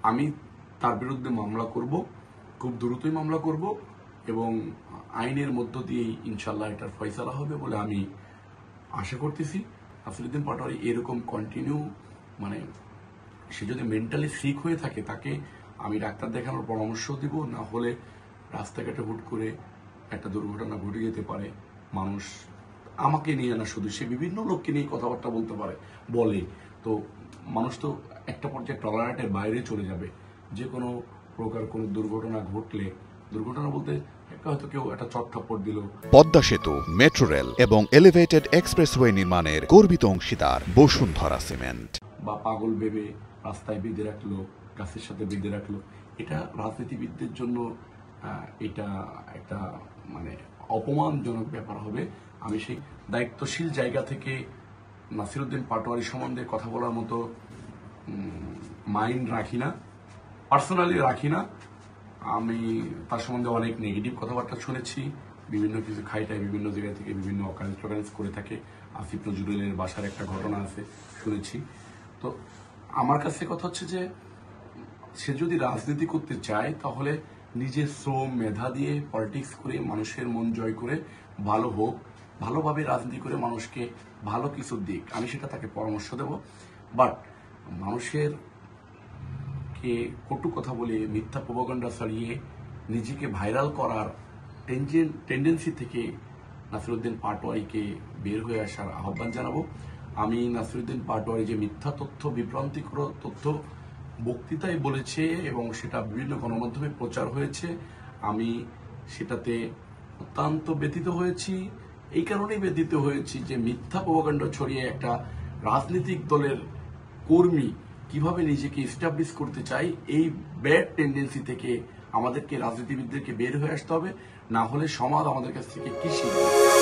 আমি তার বিরুদ্ধে মামলা করব, খুব দ্রুতই মামলা করব এবং আইনের মধ্য দিয়েই ইনশাল্লাহ এটার ফয়সালা হবে বলে আমি আশা করতেছি। নাসিরউদ্দিন পাটোয়ারি এরকম কন্টিনিউ মানে সে যদি মেন্টালি সিক হয়ে থাকে তাকে আমি ডাক্তার দেখানোর পরামর্শ দিব, না হলে রাস্তাঘাটে হুট করে একটা দুর্ঘটনা ঘটে যেতে পারে। মানুষ আমাকে নিয়ে না শুধু, সে বিভিন্ন লোককে নিয়ে কথাবার্তা বলতে পারে বলে, তো মানুষ তো একটা পর্যায়ে টলারেটের বাইরে চলে যাবে। যে কোনো প্রকার কোনো দুর্ঘটনা ঘটলে, দুর্ঘটনা বলতে হয়তো কেউ একটা চটথাপ্পড় দিল। পদ্মা সেতু, মেট্রো রেল এবং এলিভেটেড এক্সপ্রেসওয়ে নির্মাণের গর্বিত অংশীদার বসুন্ধরা সিমেন্ট। বা পাগল ভেবে রাস্তায় বেঁধে রাখলো, গাছের সাথে বেঁধে রাখলো, এটা রাজনীতিবিদদের জন্য এটা একটা মানে অপমানজনক ব্যাপার হবে। আমি সেই দায়িত্বশীল জায়গা থেকে নাসিরউদ্দিন পাটোয়ারি সম্বন্ধে কথা বলার মতো মাইন্ড রাখি না, পার্সোনালি রাখি না। আমি তার সম্বন্ধে অনেক নেগেটিভ কথাবার্তা শুনেছি, বিভিন্ন কিছু খাইটায় বিভিন্ন জায়গা থেকে বিভিন্ন অকারেন্স করে থাকে। আসিফ নজরুলের বাসার একটা ঘটনা আছে শুনেছি। তো আমার কাছে কথা হচ্ছে যে সে যদি রাজনীতি করতে চায় তাহলে নিজের শ্রম মেধা দিয়ে পলিটিক্স করে মানুষের মন জয় করে ভালো হোক, ভালোভাবে রাজনীতি করে মানুষকে ভালো কিছু দিক, আমি সেটা তাকে পরামর্শ দেব। বাট মানুষের কে কটু কথা বলে মিথ্যা প্রোপাগান্ডা ছড়িয়ে নিজেকে ভাইরাল করার টেন্ডেন্সি থেকে নাসিরউদ্দিন পাটোয়ারিকে বের হয়ে আসার আহ্বান জানাবো। আমি নাসিরউদ্দিন পাটোয়ারি যে মিথ্যা তথ্য, বিভ্রান্তিকর তথ্য বক্তৃতায় বলেছে এবং সেটা বিভিন্ন গণমাধ্যমে প্রচার হয়েছে, আমি সেটাতে অত্যন্ত ব্যথিত হয়েছি। এই কারণেই ব্যথিত হয়েছি যে মিথ্যা প্রোপাগান্ডা ছড়িয়ে একটা রাজনৈতিক দলের কর্মী কিভাবে নিজেকে এস্টাবলিশ করতে চাই, এই ব্যাড টেন্ডেন্সি থেকে আমাদেরকে রাজনীতিবিদদেরকে বের হয়ে আসতে হবে, না হলে সমাজ আমাদের কাছ থেকে কি শিখবে।